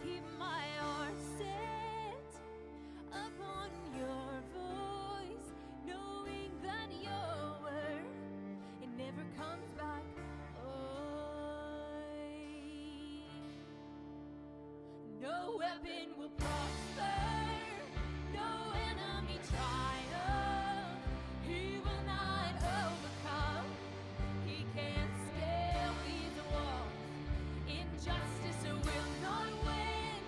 keep my heart set upon your voice, knowing that your word, it never comes back void. No weapon will prosper, no enemy triumph. He will not overcome, he can't scale these walls. Injustice will not win,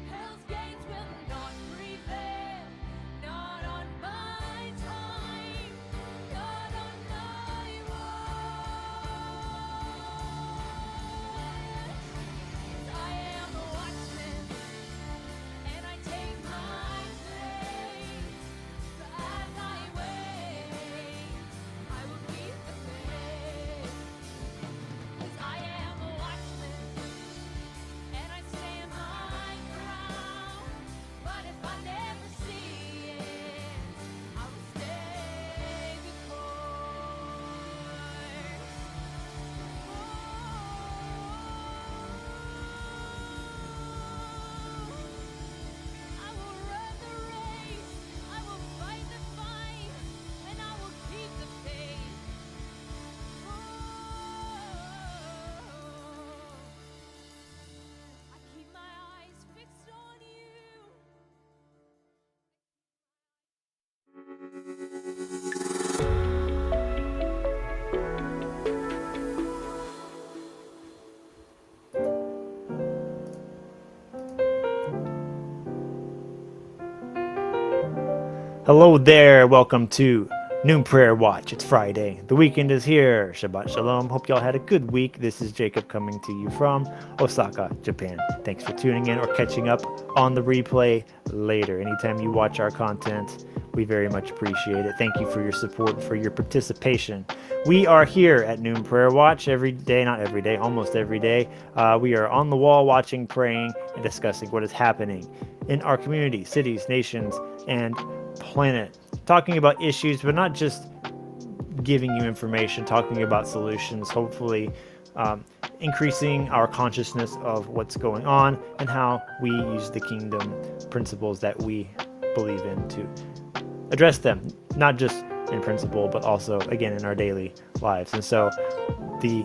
hell's gates will not prevail. Not on my time, not on my watch. I am a watchman, and I take my place. As I wait, I will keep the faith. 'Cause I am a watchman, and I stand my ground. But if I never see it, I will stay the course. I will run the race, I will fight the fight, and I will keep the faith. I keep my eyes fixed on you. Hello there, welcome to Noon Prayer Watch. It's Friday. The weekend is here. Shabbat Shalom. Hope y'all had a good week. This is Jacob coming to you from Osaka, Japan. Thanks for tuning in or catching up on the replay later. Anytime you watch our content, we very much appreciate it. Thank you for your support, for your participation. We are here at Noon Prayer Watch every day, not every day, almost every day. We are on the wall watching, praying, and discussing what is happening in our community, cities, nations, and planet, talking about issues, but not just giving you information, talking about solutions, hopefully increasing our consciousness of what's going on and how we use the kingdom principles that we believe in to address them, not just in principle, but also, again, in our daily lives. And so the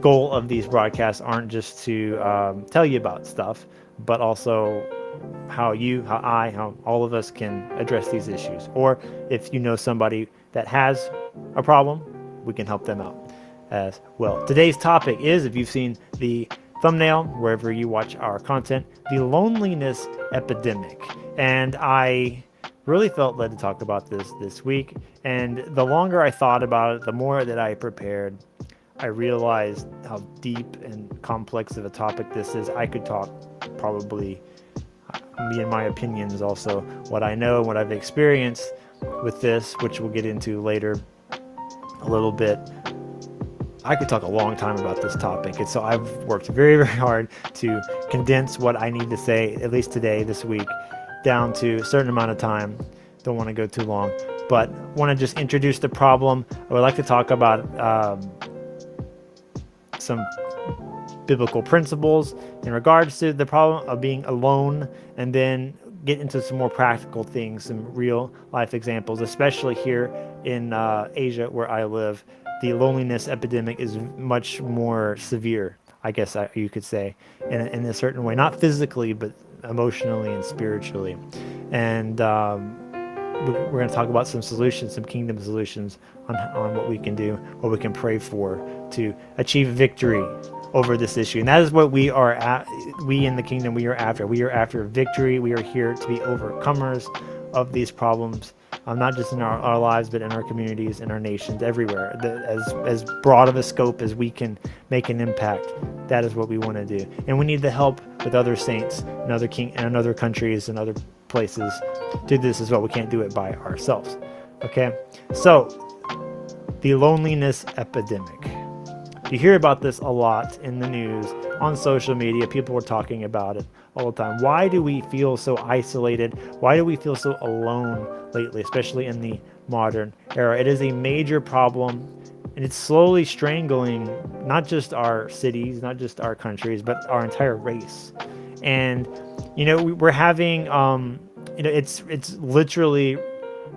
goal of these broadcasts aren't just to tell you about stuff, but also how you, how I, how all of us can address these issues. Or if you know somebody that has a problem, we can help them out as well. Today's topic is, if you've seen the thumbnail, wherever you watch our content, the loneliness epidemic. And I really felt led to talk about this week. And the longer I thought about it, the more that I prepared, I realized how deep and complex of a topic this is. I could talk probably, me and my opinions, also what I know, what I've experienced with this, which we'll get into later a little bit. I could talk a long time about this topic, and so I've worked very, very hard to condense what I need to say, at least today, this week, down to a certain amount of time. Don't want to go too long, but want to just introduce the problem. I would like to talk about some biblical principles in regards to the problem of being alone, and then get into some more practical things, some real life examples, especially here in Asia where I live. The loneliness epidemic is much more severe, I guess you could say, in a certain way, not physically, but emotionally and spiritually. And we're going to talk about some solutions, some kingdom solutions on what we can do, what we can pray for to achieve victory over this issue. And that is what we are at. We in the kingdom, we are after. We are after victory. We are here to be overcomers of these problems, not just in our lives, but in our communities, in our nations, everywhere. As broad of a scope as we can make an impact, that is what we want to do. And we need the help with other saints and other countries and other places to do this as well. We can't do it by ourselves. Okay? So, the loneliness epidemic. You hear about this a lot in the news, on social media. People are talking about it all the time. Why do we feel so isolated? Why do we feel so alone lately, especially in the modern era? It is a major problem and it's slowly strangling not just our cities, not just our countries, but our entire race. And we're having it's literally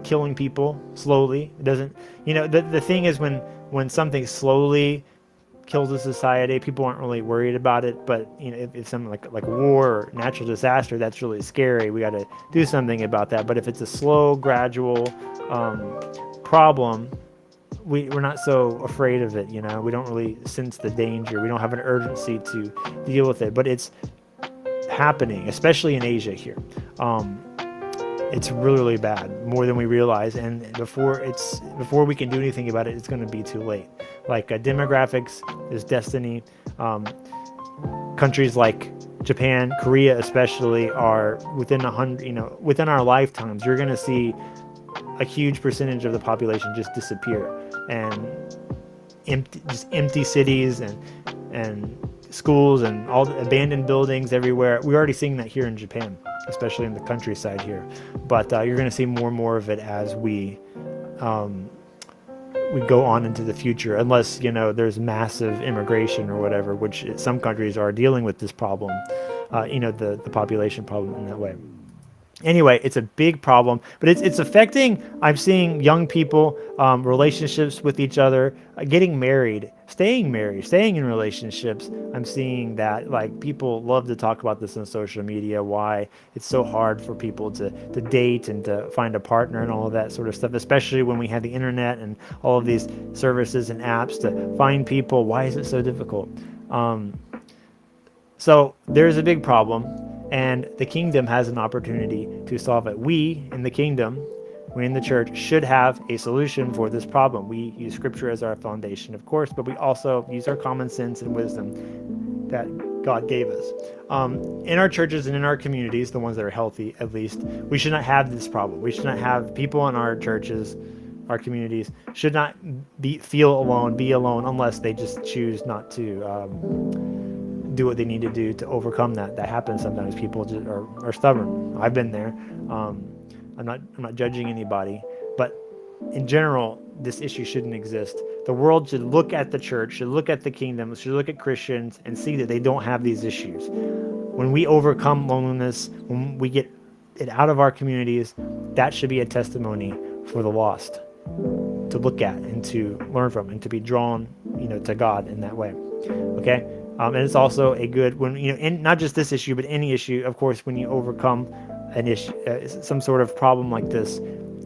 killing people slowly. It doesn't, the thing is, when something slowly kills a society, people aren't really worried about it. But if something like war or natural disaster, that's really scary. We got to do something about that. But if it's a slow, gradual problem, we're not so afraid of it. We don't really sense the danger. We don't have an urgency to deal with it. But it's happening, especially in Asia here. It's really, really bad, more than we realize. And before we can do anything about it, it's going to be too late. Like demographics is destiny. Countries like Japan, Korea, especially, are within 100. Within our lifetimes, you're going to see a huge percentage of the population just disappear, and empty cities and schools and all the abandoned buildings everywhere. We're already seeing that here in Japan, especially in the countryside here. But you're going to see more and more of it as we go on into the future, unless there's massive immigration or whatever, which some countries are dealing with this problem, the population problem in that way. Anyway, it's a big problem, but it's affecting. I'm seeing young people, relationships with each other, getting married, staying in relationships. I'm seeing that, like, people love to talk about this on social media, why it's so hard for people to date and to find a partner and all of that sort of stuff, especially when we have the internet and all of these services and apps to find people. Why is it so difficult? So there's a big problem, and the kingdom has an opportunity to solve it. We in the kingdom, we in the church, should have a solution for this problem. We use scripture as our foundation, of course, but we also use our common sense and wisdom that God gave us. In our churches and in our communities, the ones that are healthy at least, we should not have this problem. We should not have people in our churches, our communities, should not be alone, unless they just choose not to do what they need to do to overcome that. That happens sometimes. People just are stubborn. I've been there. I'm not judging anybody, but in general, this issue shouldn't exist. The world should look at the church, should look at the kingdom, should look at Christians and see that they don't have these issues. When we overcome loneliness, when we get it out of our communities, that should be a testimony for the lost to look at and to learn from and to be drawn, to God in that way. Okay. And it's also a good, when in not just this issue, but any issue, of course, when you overcome an issue, some sort of problem like this,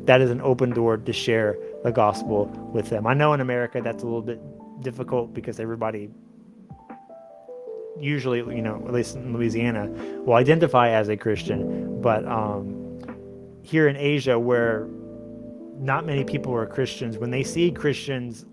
that is an open door to share the gospel with them. I know in America that's a little bit difficult because everybody usually, at least in Louisiana, will identify as a Christian. But here in Asia, where not many people are Christians, when they see Christians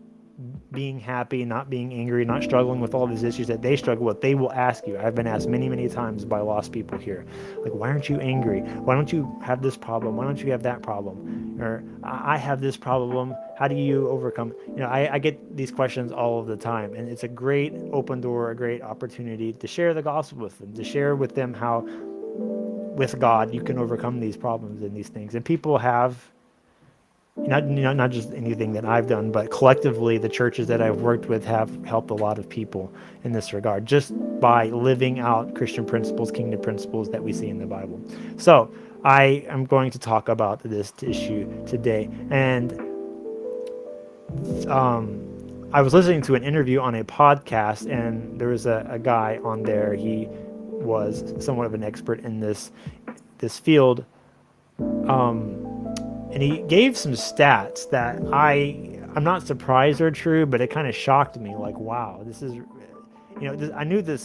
being happy, not being angry, not struggling with all these issues that they struggle with, they will ask you. I've been asked many, many times by lost people here, like, why aren't you angry? Why don't you have this problem? Why don't you have that problem? Or, I have this problem. How do you overcome? I get these questions all of the time, and it's a great open door, a great opportunity to share the gospel with them, to share with them how with God you can overcome these problems and these things. And people have, not just anything that I've done, but collectively the churches that I've worked with have helped a lot of people in this regard, just by living out Christian principles, kingdom principles that we see in the Bible. So I am going to talk about this issue today. And I was listening to an interview on a podcast, and there was a guy on there. He was somewhat of an expert in this field. And he gave some stats that I'm not surprised are true, but it kind of shocked me. Like, wow, this is,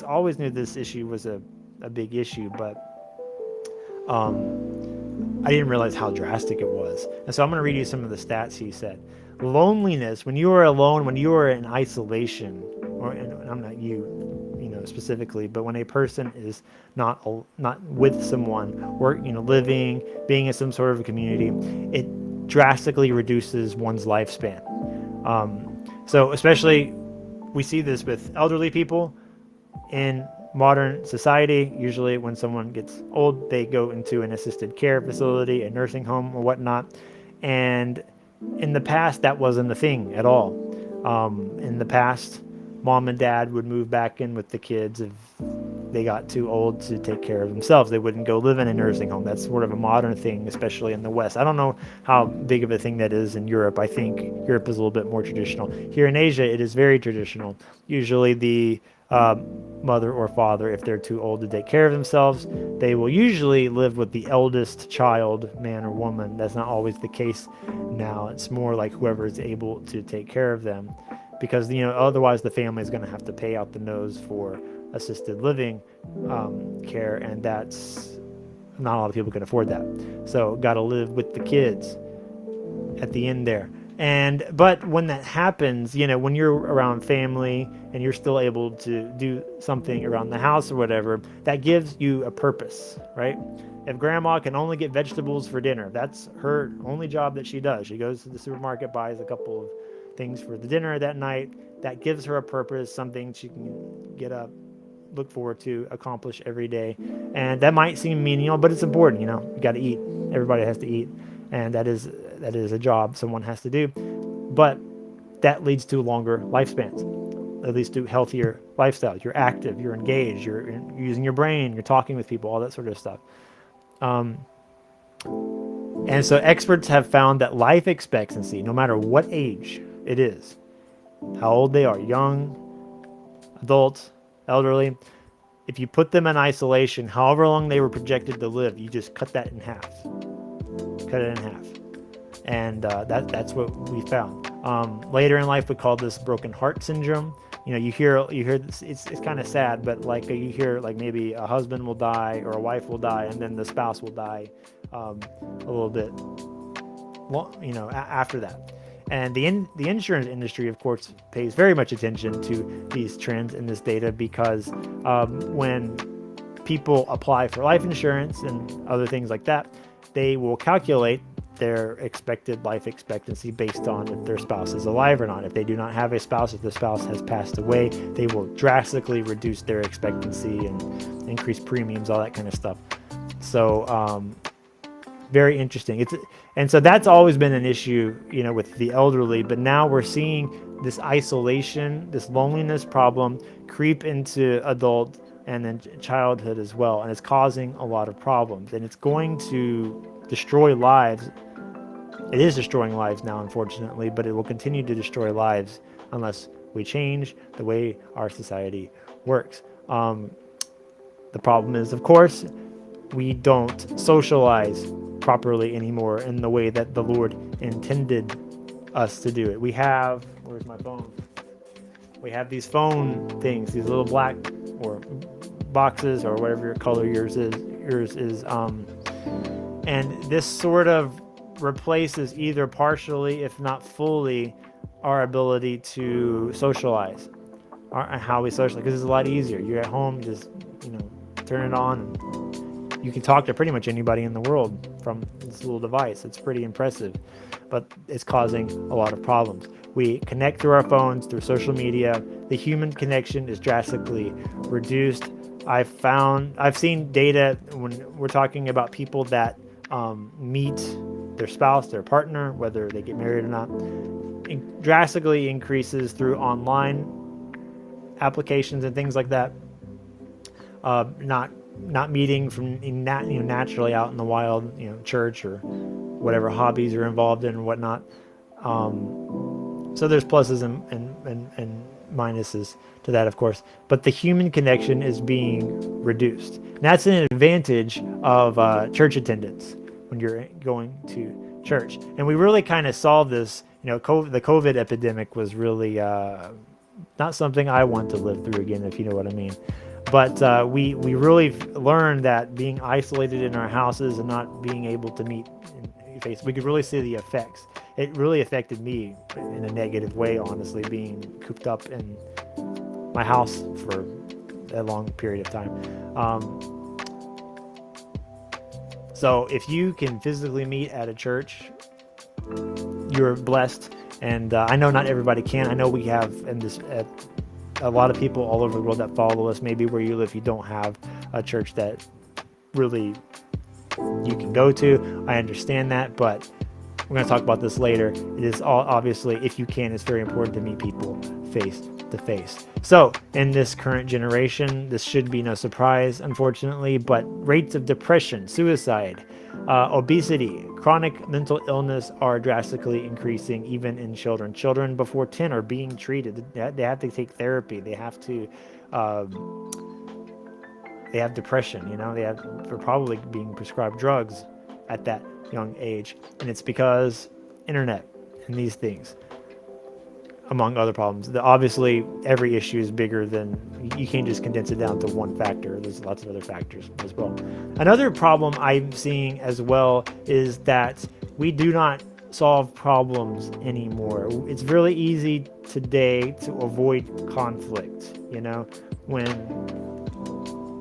always knew this issue was a big issue, but I didn't realize how drastic it was. And so I'm going to read you some of the stats he said. Loneliness, when you are alone, when you are in isolation, and I'm not specifically, but when a person is not with someone, or living, being in some sort of a community, it drastically reduces one's lifespan. So especially we see this with elderly people in modern society. Usually when someone gets old, they go into an assisted care facility, a nursing home or whatnot. And in the past, that wasn't a thing at all. In the past, mom and dad would move back in with the kids if they got too old to take care of themselves. They wouldn't go live in a nursing home. That's sort of a modern thing, especially in the West. I don't know how big of a thing that is in Europe. I think Europe is a little bit more traditional. Here in Asia, it is very traditional. Usually the mother or father, if they're too old to take care of themselves, they will usually live with the eldest child, man or woman. That's not always the case now. It's more like whoever is able to take care of them, because otherwise the family is going to have to pay out the nose for assisted living care, and that's not a lot of people can afford that. So got to live with the kids at the end there. But when that happens, when you're around family and you're still able to do something around the house or whatever, that gives you a purpose, right? If grandma can only get vegetables for dinner, that's her only job that she does. She goes to the supermarket, buys a couple of things for the dinner that night. That gives her a purpose, something she can get up, look forward to, accomplish every day. And that might seem menial, but it's important. You got to eat. Everybody has to eat, and that is a job someone has to do. But that leads to longer lifespans. It leads to healthier lifestyles. You're active, you're engaged, you're using your brain, you're talking with people, all that sort of stuff. And so experts have found that life expectancy, no matter what age it is, how old they are, young, adults, elderly, if you put them in isolation, however long they were projected to live, you just cut that in half. Cut it in half. And that's what we found. Later in life, we call this broken heart syndrome. You hear this, it's kind of sad, but like you hear like maybe a husband will die or a wife will die, and then the spouse will die a little bit, after that. And the insurance industry, of course, pays very much attention to these trends in this data, because when people apply for life insurance and other things like that, they will calculate their expected life expectancy based on if their spouse is alive or not. If they do not have a spouse, if the spouse has passed away, they will drastically reduce their expectancy and increase premiums, all that kind of stuff. So very interesting. And so that's always been an issue, with the elderly, but now we're seeing this isolation, this loneliness problem creep into adult and then childhood as well, and it's causing a lot of problems, and it's going to destroy lives. It is destroying lives now, unfortunately, but it will continue to destroy lives unless we change the way our society works. The problem is, of course, we don't socialize properly anymore in the way that the Lord intended us to do it. Where's my phone? We have these phone things, these little black or boxes or whatever your color yours is. And this sort of replaces either partially, if not fully, our ability to socialize, how we socialize, because it's a lot easier. You're at home, just turn it on, and you can talk to pretty much anybody in the world from this little device. It's pretty impressive, but it's causing a lot of problems. We connect through our phones, through social media. The human connection is drastically reduced. I've seen data when we're talking about people that meet their spouse, their partner, whether they get married or not, it drastically increases through online applications and things like that. Not meeting from naturally out in the wild, church or whatever hobbies you're involved in and whatnot. So there's pluses and minuses to that, of course, but the human connection is being reduced. And that's an advantage of church attendance when you're going to church. And we really kind of solved this. The COVID epidemic was really not something I want to live through again, if you know what I mean. But we really learned that being isolated in our houses and not being able to meet in face, we could really see the effects. It really affected me in a negative way, honestly, being cooped up in my house for a long period of time. So if you can physically meet at a church, you're blessed. And I know not everybody can. I know we have a lot of people all over the world that follow us. Maybe where you live, you don't have a church that really you can go to. I understand that, but We're going to talk about this later. It is all obviously, if you can, it's very important to meet people face to face. So, in this current generation, this should be no surprise, unfortunately, but rates of depression, suicide, obesity, chronic mental illness are drastically increasing, even in children. Children before 10 are being treated. They have to take therapy. They have to. They have depression. They're probably being prescribed drugs at that young age, and it's because internet and these things, among other problems. Obviously, every issue is bigger than, you can't just condense it down to one factor. There's lots of other factors as well. Another problem I'm seeing as well is that we do not solve problems anymore. It's really easy today to avoid conflict. When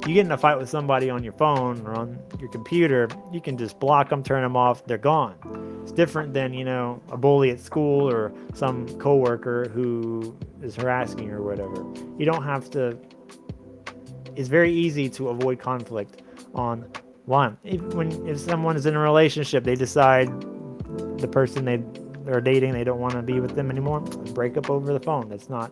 you get in a fight with somebody on your phone or on your computer, you can just block them, turn them off, they're gone. It's different than, a bully at school or some coworker who is harassing you or whatever. You don't have to. It's very easy to avoid conflict online. If someone is in a relationship, they decide the person they're dating, they don't want to be with them anymore, break up over the phone. That's not.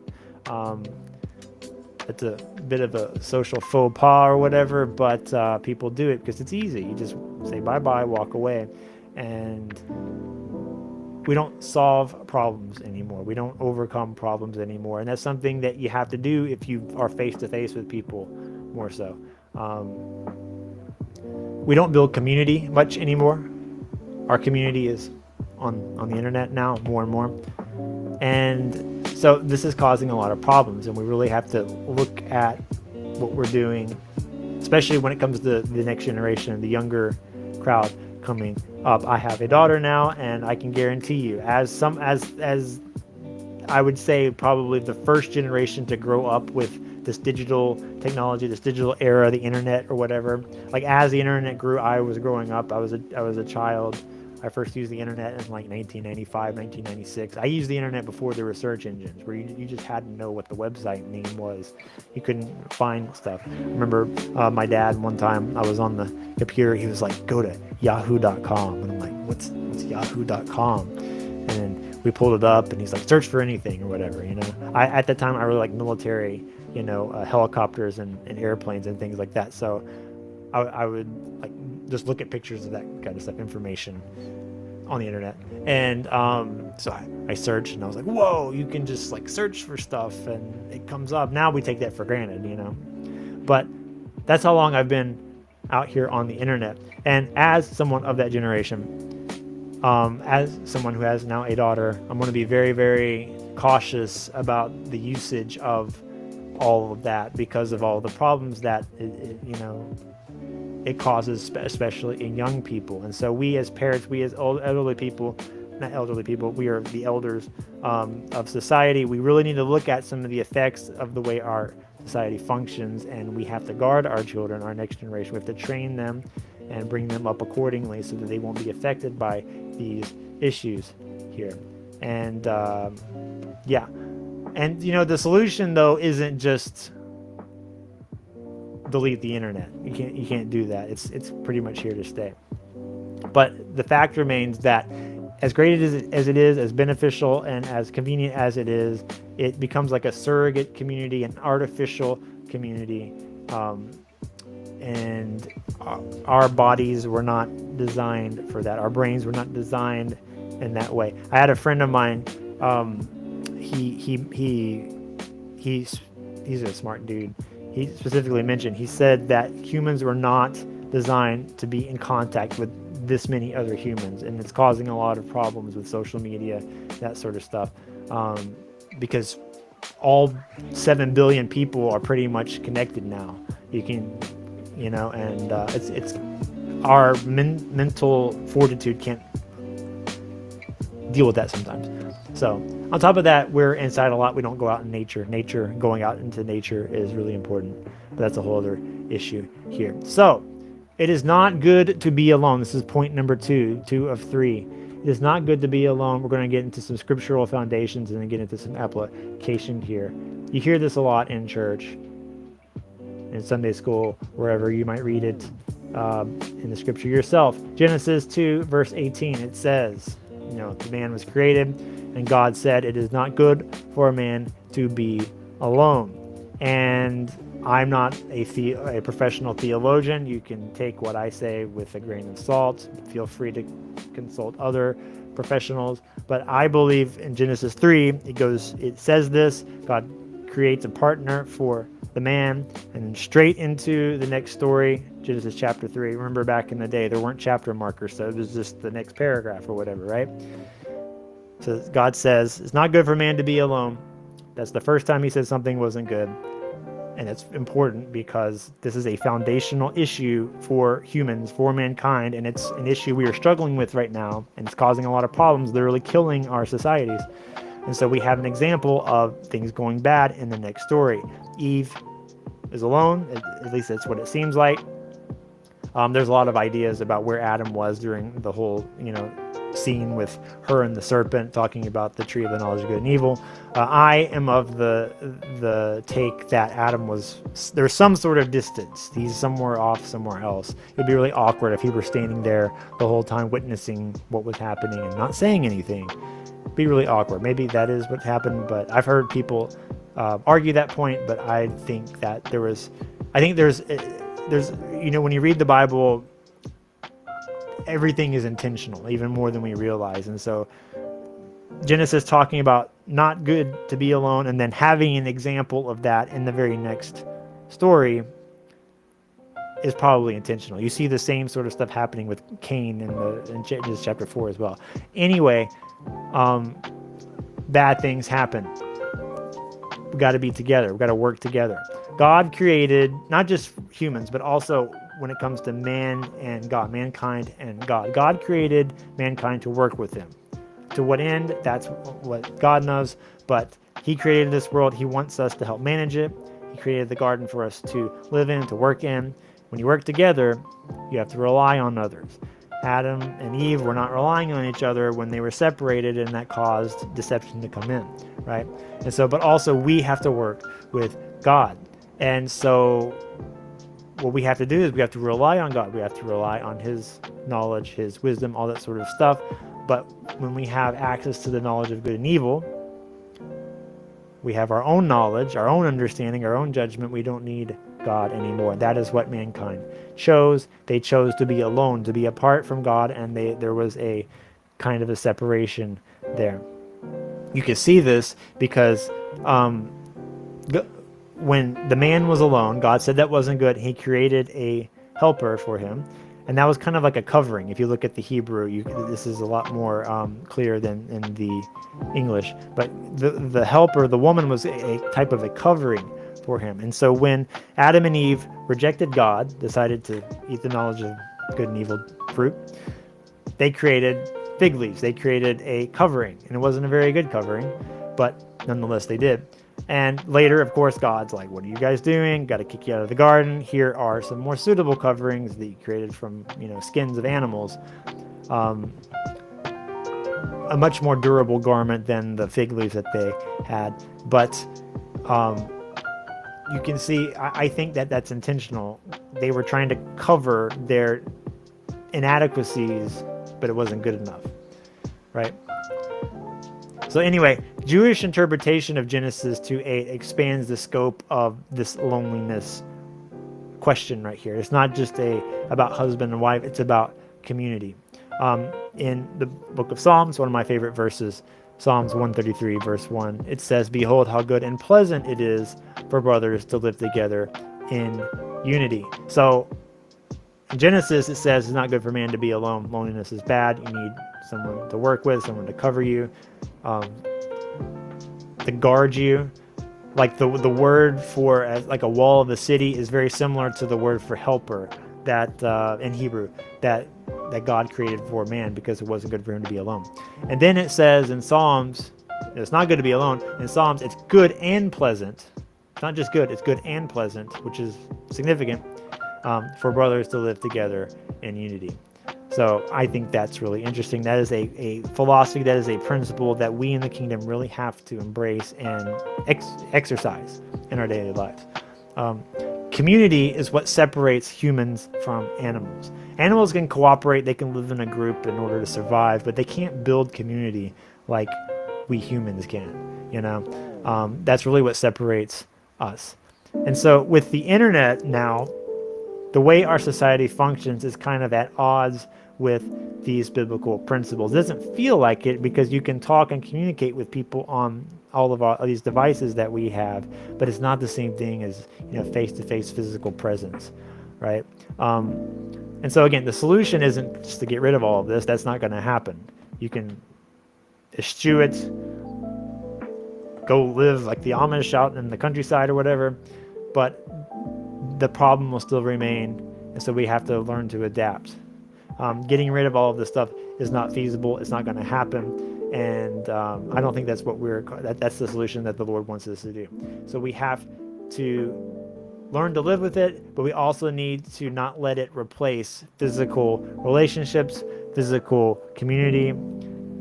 It's a bit of a social faux pas or whatever, but people do it because it's easy. You just say bye-bye, walk away. And we don't solve problems anymore. We don't overcome problems anymore. And that's something that you have to do if you are face-to-face with people more so. We don't build community much anymore. Our community is on the internet now more and more. And so this is causing a lot of problems, and we really have to look at what we're doing, especially when it comes to the next generation, the younger crowd coming up. I have a daughter now, and I can guarantee you, as I would say, probably the first generation to grow up with this digital technology, this digital era, the internet or whatever. Like, as the internet grew, I was growing up. I was a child. I first used the internet in like 1995, 1996. I used the internet before there were search engines, where you just had to know what the website name was. You couldn't find stuff. I remember my dad, one time I was on the computer, he was like, go to yahoo.com. And I'm like, what's yahoo.com? And then we pulled it up, and he's like, search for anything or whatever, at the time, I really like military, helicopters and airplanes and things like that. So I would like just look at pictures of that kind of stuff, information on the internet. And so I searched, and I was like, whoa, you can just like search for stuff and it comes up. Now we take that for granted, but that's how long I've been out here on the internet. And as someone of that generation, as someone who has now a daughter, I'm going to be very, very cautious about the usage of all of that, because of all the problems that it causes, especially in young people. And so we as parents, we as elderly people, not elderly people, we are the elders of society. We really need to look at some of the effects of the way our society functions, and we have to guard our children, our next generation. We have to train them and bring them up accordingly so that they won't be affected by these issues here. And yeah. And the solution though isn't just delete the internet. You can't do that. It's pretty much here to stay. But the fact remains that as great as it is, as beneficial and as convenient as it is, it becomes like a surrogate community, an artificial community. And our bodies were not designed for that. Our brains were not designed in that way. I had a friend of mine. He's a smart dude. He specifically mentioned, he said that humans were not designed to be in contact with this many other humans, and it's causing a lot of problems with social media, that sort of stuff, because all 7 billion people are pretty much connected now. You can, and it's our mental fortitude can't deal with that sometimes. So on top of that, we're inside a lot. We don't go out in nature. Going out into nature is really important, but that's a whole other issue here. So it is not good to be alone. This is point number 2 of 3. It is not good to be alone. We're going to get into some scriptural foundations and then get into some application here. You hear this a lot in church, in Sunday school, wherever you might read it in the scripture yourself. Genesis 2 verse 18, it says, the man was created, and God said it is not good for a man to be alone. And I'm not a professional theologian. You can take what I say with a grain of salt. Feel free to consult other professionals. But I believe in Genesis 3, it says this: God creates a partner for the man, and then straight into the next story, Genesis chapter 3. Remember, back in the day, there weren't chapter markers, so it was just the next paragraph or whatever, right? So God says, it's not good for man to be alone. That's the first time he said something wasn't good. And it's important because this is a foundational issue for humans, for mankind, and it's an issue we are struggling with right now, and it's causing a lot of problems, literally killing our societies. And so we have an example of things going bad in the next story. Eve is alone, at least that's what it seems like. There's a lot of ideas about where Adam was during the whole, scene with her and the serpent talking about the tree of the knowledge of good and evil. I am of the take that Adam there's some sort of distance. He's somewhere off, somewhere else. It'd be really awkward if he were standing there the whole time witnessing what was happening and not saying anything. It'd be really awkward. Maybe that is what happened, but I've heard people argue that point, but I think that there's when you read the Bible, everything is intentional, even more than we realize. And so Genesis talking about not good to be alone, and then having an example of that in the very next story is probably intentional. You see the same sort of stuff happening with Cain in Genesis chapter 4 as well. Anyway, bad things happen. We got to be together. We got to work together. God created not just humans, but also when it comes to man and God, mankind and God. God created mankind to work with him. To what end? That's what God knows. But he created this world. He wants us to help manage it. He created the garden for us to live in, to work in. When you work together, you have to rely on others. Adam and Eve were not relying on each other when they were separated, and that caused deception to come in, right? And so, but also we have to work with God. And so what we have to do is we have to rely on God. We have to rely on his knowledge, his wisdom, all that sort of stuff. But when we have access to the knowledge of good and evil, we have our own knowledge, our own understanding, our own judgment. We don't need God anymore. That is what mankind chose. They chose to be alone, to be apart from God, and there was a kind of a separation there. You can see this because when the man was alone, God said that wasn't good. He created a helper for him, and that was kind of like a covering. If you look at the Hebrew, this is a lot more clear than in the English. But the helper, the woman, was a type of a covering for him. And so when Adam and Eve rejected God, decided to eat the knowledge of good and evil fruit, they created fig leaves. They created a covering, and it wasn't a very good covering, but nonetheless they did. And later, of course, God's like, what are you guys doing? Got to kick you out of the garden. Here are some more suitable coverings that you created from, skins of animals. A much more durable garment than the fig leaves that they had. But you can see, I think that's intentional. They were trying to cover their inadequacies, but it wasn't good enough, right? So anyway, Jewish interpretation of Genesis 2:8 expands the scope of this loneliness question right here. It's not just about husband and wife, it's about community. In the book of Psalms, one of my favorite verses, Psalms 133 verse 1, it says, "Behold how good and pleasant it is for brothers to live together in unity." So in Genesis, it says it's not good for man to be alone. Loneliness is bad. You need someone to work with, someone to cover you, to guard you. Like the word for like a wall of the city is very similar to the word for helper that in Hebrew that God created for man, because it wasn't good for him to be alone. And then it says in Psalms, it's not good to be alone. In Psalms, it's good and pleasant. It's not just good, it's good and pleasant, which is significant, for brothers to live together in unity. So I think that's really interesting. That is a philosophy, that is a principle that we in the kingdom really have to embrace and exercise in our daily lives. community is what separates humans from animals. Animals can cooperate, they can live in a group in order to survive, but they can't build community like we humans can. That's really what separates us. And so with the internet now, the way our society functions is kind of at odds with these biblical principles. It doesn't feel like it because you can talk and communicate with people on all of these devices that we have, but it's not the same thing as face-to-face physical presence, right? And so again, the solution isn't just to get rid of all of this. That's not going to happen. You can eschew it, go live like the Amish out in the countryside or whatever, but the problem will still remain, and so we have to learn to adapt. Getting rid of all of this stuff is not feasible. It's not going to happen, and I don't think that's what that's the solution that the Lord wants us to do. So we have to learn to live with it, but we also need to not let it replace physical relationships, physical community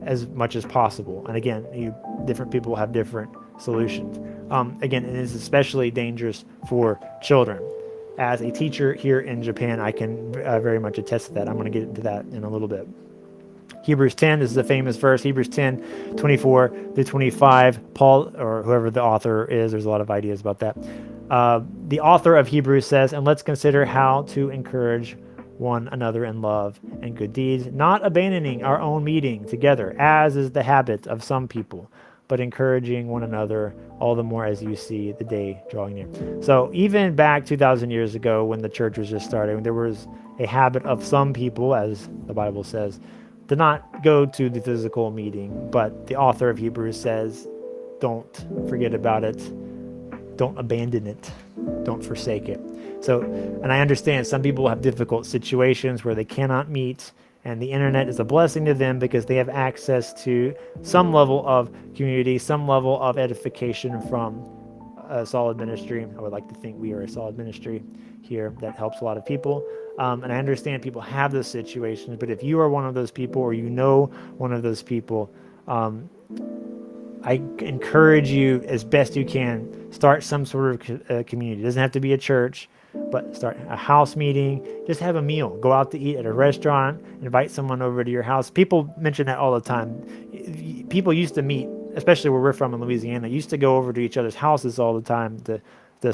as much as possible. And again, different people have different solutions. Again, it is especially dangerous for children. As a teacher here in Japan, I can very much attest to that. I'm going to get into that in a little bit. Hebrews 10, this is a famous verse, Hebrews 10, 24 through 25. Paul, or whoever the author is, there's a lot of ideas about that. The author of Hebrews says, "And let's consider how to encourage one another in love and good deeds, not abandoning our own meeting together, as is the habit of some people, but encouraging one another all the more as you see the day drawing near." So even back 2,000 years ago when the church was just starting, there was a habit of some people, as the Bible says, to not go to the physical meeting. But the author of Hebrews says, don't forget about it. Don't abandon it. Don't forsake it. So, and I understand some people have difficult situations where they cannot meet, and the internet is a blessing to them because they have access to some level of community, some level of edification from a solid ministry. I would like to think we are a solid ministry here that helps a lot of people. And I understand people have those situations, but if you are one of those people or one of those people, I encourage you as best you can, start some sort of community. It doesn't have to be a church, but start a house meeting. Just have a meal. Go out to eat at a restaurant. Invite someone over to your house. People mention that all the time. People used to meet, especially where we're from in Louisiana, used to go over to each other's houses all the time to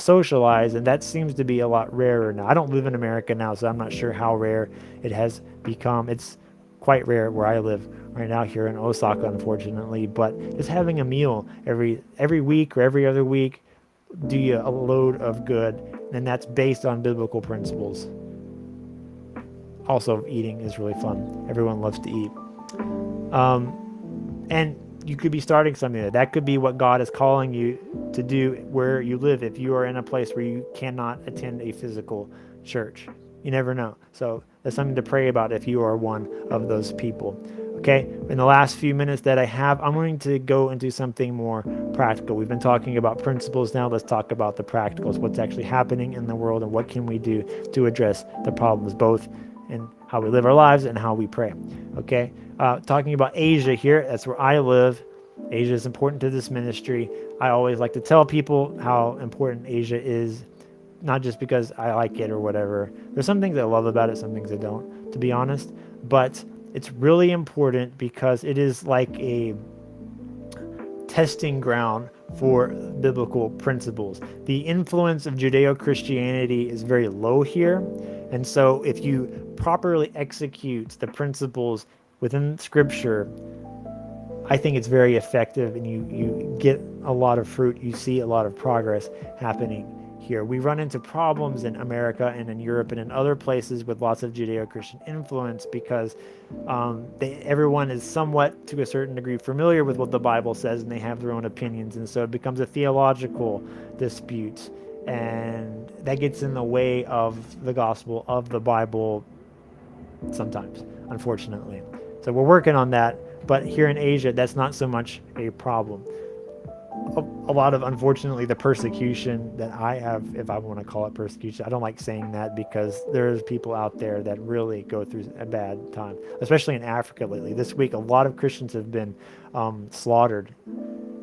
socialize, and that seems to be a lot rarer now. I don't live in America now, so I'm not sure how rare it has become. It's quite rare where I live right now here in Osaka, unfortunately, but just having a meal every week or every other week do you a load of good, and that's based on biblical principles. Also, eating is really fun. Everyone loves to eat. And you could be starting something there. That could be what God is calling you to do where you live if you are in a place where you cannot attend a physical church. You never know. So that's something to pray about if you are one of those people. Okay, in the last few minutes that I have, I'm going to go into something more practical. We've been talking about principles now. Let's talk about the practicals, what's actually happening in the world and what can we do to address the problems, both in how we live our lives and how we pray. Okay, talking about Asia here, that's where I live. Asia is important to this ministry. I always like to tell people how important Asia is, not just because I like it or whatever. There's some things I love about it, some things I don't, to be honest, but it's really important because it is like a testing ground for biblical principles. The influence of Judeo-Christianity is very low here, and so if you properly execute the principles within Scripture, I think it's very effective, and you get a lot of fruit. You see a lot of progress happening here. We run into problems in America and in Europe and in other places with lots of Judeo-Christian influence because everyone is somewhat, to a certain degree, familiar with what the Bible says, and they have their own opinions, and so it becomes a theological dispute, and that gets in the way of the gospel of the Bible sometimes, unfortunately. So we're working on that, but here in Asia, that's not so much a problem. A lot of, unfortunately, the persecution that I have, if I want to call it persecution, I don't like saying that because there's people out there that really go through a bad time, especially in Africa lately. This week, a lot of Christians have been slaughtered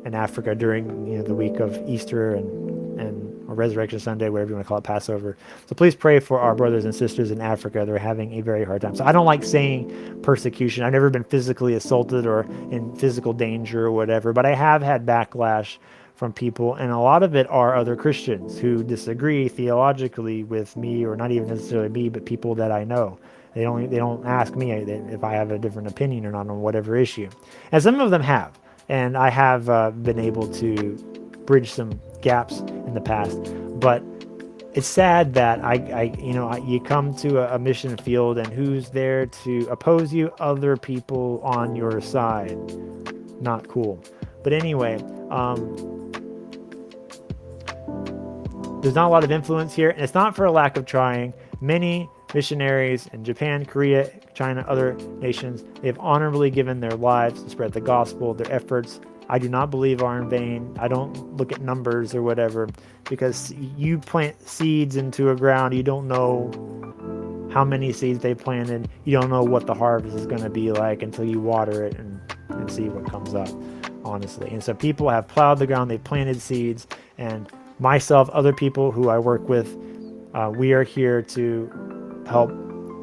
in Africa during the week of Easter or or Resurrection Sunday, whatever you want to call it, Passover. So please pray for our brothers and sisters in Africa. They're having a very hard time. So I don't like saying persecution. I've never been physically assaulted or in physical danger or whatever, but I have had backlash from people, and a lot of it are other Christians who disagree theologically with me, or not even necessarily me, but people that I know. They don't ask me if I have a different opinion or not on whatever issue, and some of them have, and I have been able to bridge some gaps in the past. But it's sad that you come to a mission field, and who's there to oppose you? Other people on your side. Not cool. But anyway, there's not a lot of influence here, and it's not for a lack of trying. Many missionaries in Japan, Korea, China, other nations, they've honorably given their lives to spread the gospel. Their efforts, I do not believe, are in vain. I don't look at numbers or whatever, because you plant seeds into a ground, you don't know how many seeds they planted. You don't know what the harvest is going to be like until you water it and see what comes up, honestly. And so people have plowed the ground, they've planted seeds, and myself, other people who I work with, we are here to help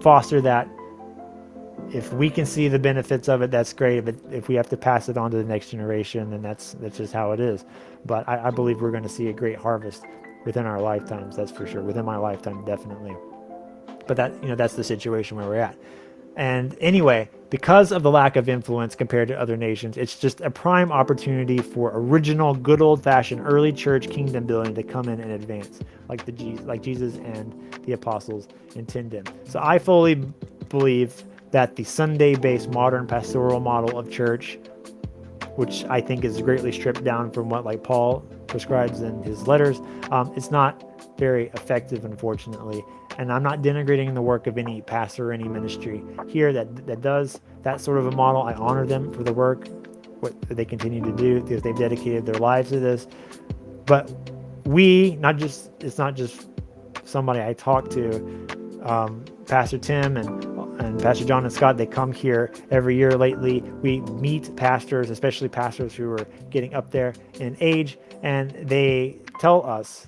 foster that. If we can see the benefits of it, that's great. But if we have to pass it on to the next generation, then that's just how it is. But I believe we're going to see a great harvest within our lifetimes. That's for sure. Within my lifetime, definitely. But that's the situation where we're at. And anyway, because of the lack of influence compared to other nations, it's just a prime opportunity for original, good old-fashioned early church kingdom building to come in and advance, like Jesus and the apostles intended. So I fully believe that the Sunday-based modern pastoral model of church, which I think is greatly stripped down from what like Paul prescribes in his letters, it's not very effective, unfortunately. And I'm not denigrating the work of any pastor or any ministry here that does that sort of a model. I honor them for the work, what they continue to do, because they've dedicated their lives to this. But it's not just somebody I talk to, Pastor Tim and Pastor John and Scott, they come here every year lately. We meet pastors, especially pastors who are getting up there in age, and they tell us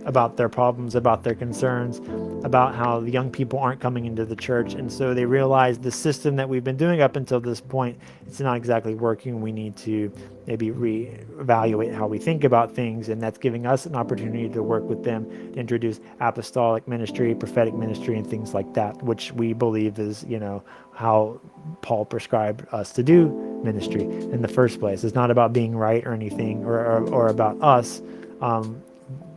about their problems, about their concerns, about how the young people aren't coming into the church. And so they realize the system that we've been doing up until this point, it's not exactly working. We need to maybe reevaluate how we think about things. And that's giving us an opportunity to work with them to introduce apostolic ministry, prophetic ministry, and things like that, which we believe is, how Paul prescribed us to do ministry in the first place. It's not about being right or anything or about us.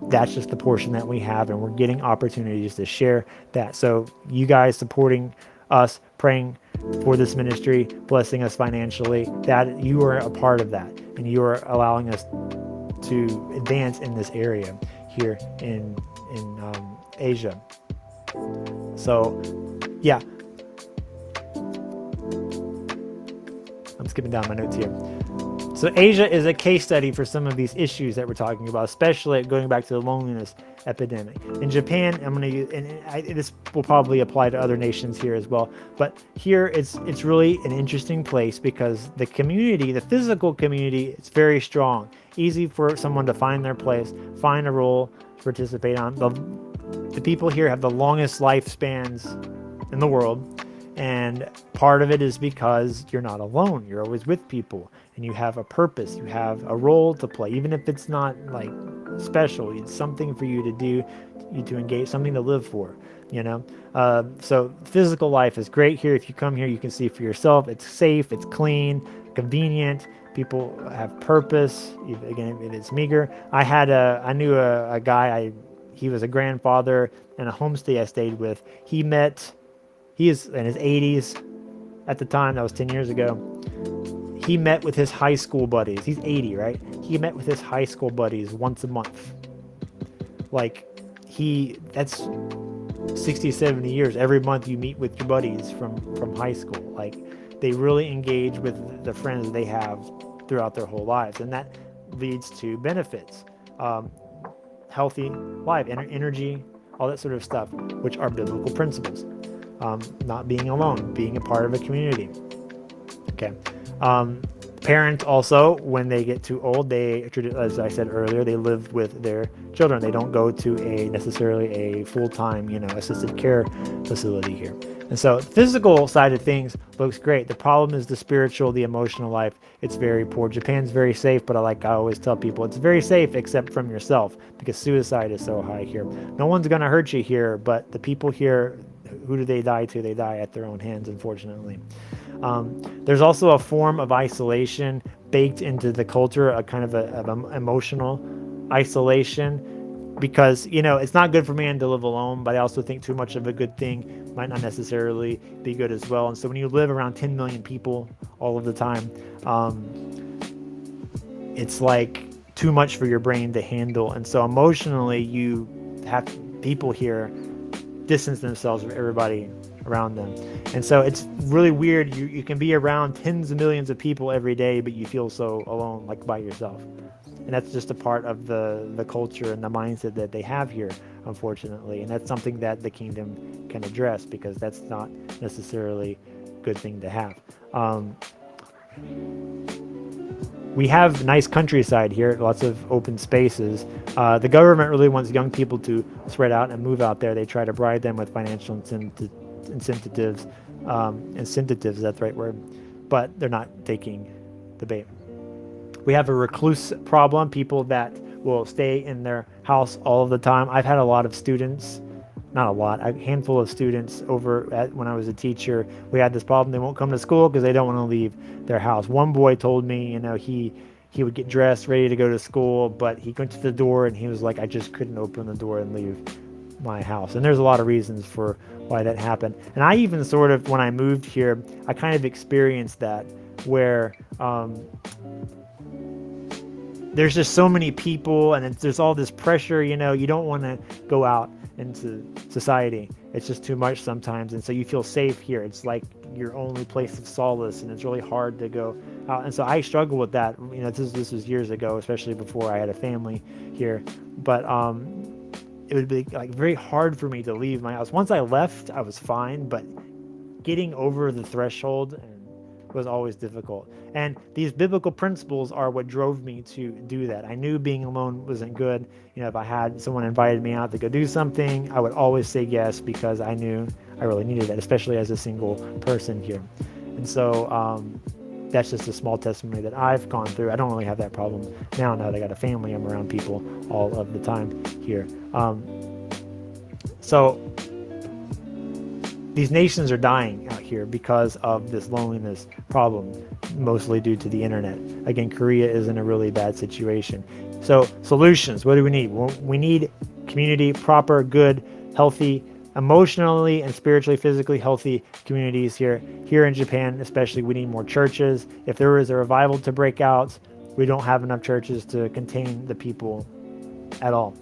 That's just the portion that we have, and we're getting opportunities to share that. So you guys supporting us, praying for this ministry, blessing us financially, that you are a part of that, and you are allowing us to advance in this area here in Asia. So yeah, I'm skipping down my notes here. So Asia is a case study for some of these issues that we're talking about, especially going back to the loneliness epidemic. In Japan, this will probably apply to other nations here as well, but here it's really an interesting place because the community, the physical community, it's very strong. Easy for someone to find their place, find a role, participate on. The people here have the longest lifespans in the world. And part of it is because you're not alone. You're always with people, and you have a purpose. You have a role to play, even if it's not like special. It's something for you to do, you to engage, something to live for. So physical life is great here. If you come here, you can see for yourself. It's safe. It's clean, convenient. People have purpose. Again, if it's meager. I knew a guy. He was a grandfather in a homestay I stayed with. He is in his 80s at the time. That was 10 years ago. He met with his high school buddies. He's 80, right? He met with his high school buddies once a month. That's 60, 70 years. Every month you meet with your buddies from high school. They really engage with the friends they have throughout their whole lives. And that leads to benefits. Healthy life, energy, all that sort of stuff, which are biblical principles. Not being alone, being a part of a community. Okay. Parents also, when they get too old, as I said earlier, they live with their children. They don't go to necessarily a full-time, assisted care facility here. And so the physical side of things looks great. The problem is the spiritual, the emotional life. It's very poor. Japan's very safe, but I always tell people, it's very safe except from yourself, because suicide is so high here. No one's going to hurt you here, but the people here, who do they die to? They die at their own hands, unfortunately. There's also a form of isolation baked into the culture, a kind of emotional isolation, because it's not good for man to live alone, but I also think too much of a good thing might not necessarily be good as well. And so when you live around 10 million people all of the time, it's like too much for your brain to handle. And so emotionally, you have people here distance themselves from everybody around them. And so it's really weird. You can be around tens of millions of people every day, but you feel so alone, like by yourself. And that's just a part of the culture and the mindset that they have here, unfortunately. And that's something that the kingdom can address, because that's not necessarily a good thing to have. We have nice countryside here, lots of open spaces. The government really wants young people to spread out and move out there. They try to bribe them with financial incentives, that's the right word, but they're not taking the bait. We have a recluse problem, people that will stay in their house all of the time. I've had a lot of students, not a lot, a handful of students when I was a teacher. We had this problem. They won't come to school because they don't want to leave their house. One boy told me, he would get dressed, ready to go to school, but he went to the door and he was like, I just couldn't open the door and leave my house. And there's a lot of reasons for why that happened. And I even sort of, when I moved here, I kind of experienced that, where there's just so many people, and there's all this pressure, you don't want to go out into society. It's just too much sometimes. And so you feel safe here. It's like your only place of solace, and it's really hard to go out. And so I struggle with that. This was years ago, especially before I had a family here. But it would be very hard for me to leave my house. Once I left, I was fine, but getting over the threshold was always difficult. And these biblical principles are what drove me to do that. I knew being alone wasn't good. If I had someone invited me out to go do something, I would always say yes, because I knew I really needed that, especially as a single person here. And so that's just a small testimony that I've gone through. I don't really have that problem now that I got a family. I'm around people all of the time here. So these nations are dying out here because of this loneliness problem, mostly due to the internet. Again, Korea is in a really bad situation. So solutions, what do we need? Well, we need community, proper, good, healthy, emotionally and spiritually, physically healthy communities here. Here in Japan, especially, we need more churches. If there is a revival to break out, we don't have enough churches to contain the people at all.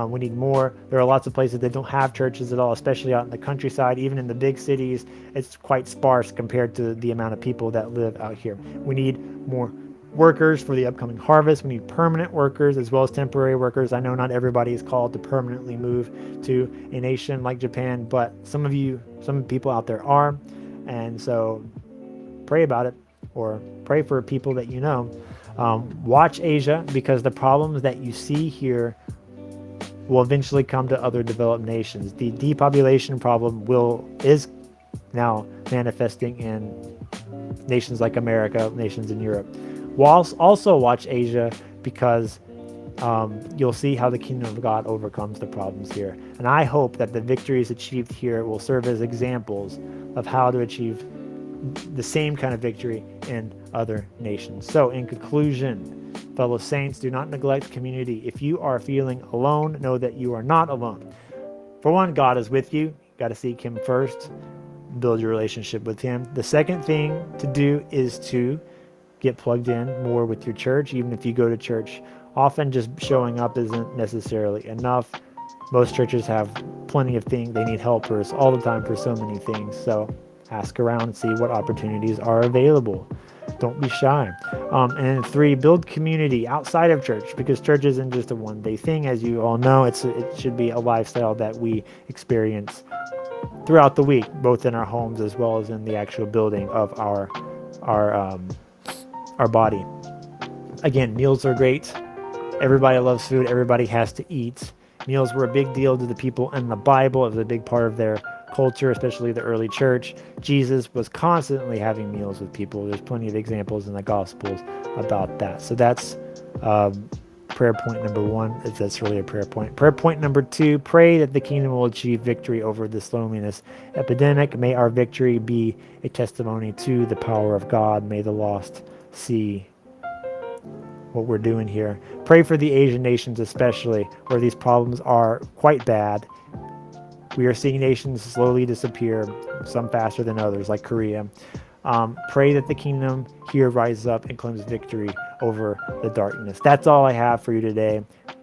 We need more. There are lots of places that don't have churches at all, especially out in the countryside. Even in the big cities, it's quite sparse compared to the amount of people that live out here. We need more workers for the upcoming harvest. We need permanent workers as well as temporary workers. I know not everybody is called to permanently move to a nation like Japan, but some people out there are. And so pray about it, or pray for people that you know. Watch Asia, because the problems that you see here will eventually come to other developed nations. The depopulation problem is now manifesting in nations like America, nations in Europe. We'll also watch Asia, because you'll see how the kingdom of God overcomes the problems here. And I hope that the victories achieved here will serve as examples of how to achieve the same kind of victory in other nations. So in conclusion, fellow saints, do not neglect community. If you are feeling alone, know that you are not alone. For one, God is with you. You got to seek him first, build your relationship with him. The second thing to do is to get plugged in more with your church. Even if you go to church often, just showing up isn't necessarily enough. Most churches have plenty of things. They need helpers all the time for so many things. So ask around and see what opportunities are available. Don't be shy. And then 3, build community outside of church, because church isn't just a one-day thing. As you all know, it should be a lifestyle that we experience throughout the week, both in our homes as well as in the actual building of our our body. Again, meals are great. Everybody loves food. Everybody has to eat. Meals were a big deal to the people in the Bible. It was a big part of their culture, especially the early church. Jesus was constantly having meals with people. There's plenty of examples in the Gospels about that. So that's prayer point number one, if that's really a prayer point. Prayer point number two, pray that the kingdom will achieve victory over this loneliness epidemic. May our victory be a testimony to the power of God. May the lost see what we're doing here. Pray for the Asian nations, especially where these problems are quite bad. We are seeing nations slowly disappear, some faster than others, like Korea. Pray that the kingdom here rises up and claims victory over the darkness. That's all I have for you today.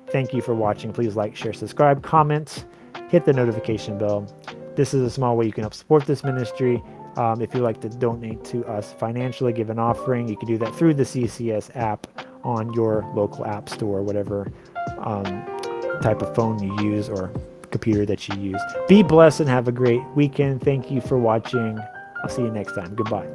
Thank you for watching. Please like, share, subscribe, comment, hit the notification bell. This is a small way you can help support this ministry. If you'd like to donate to us financially, give an offering, you can do that through the CCS app on your local app store, whatever type of phone you use or computer that you use. Be blessed and have a great weekend. Thank you for watching. I'll see you next time. Goodbye.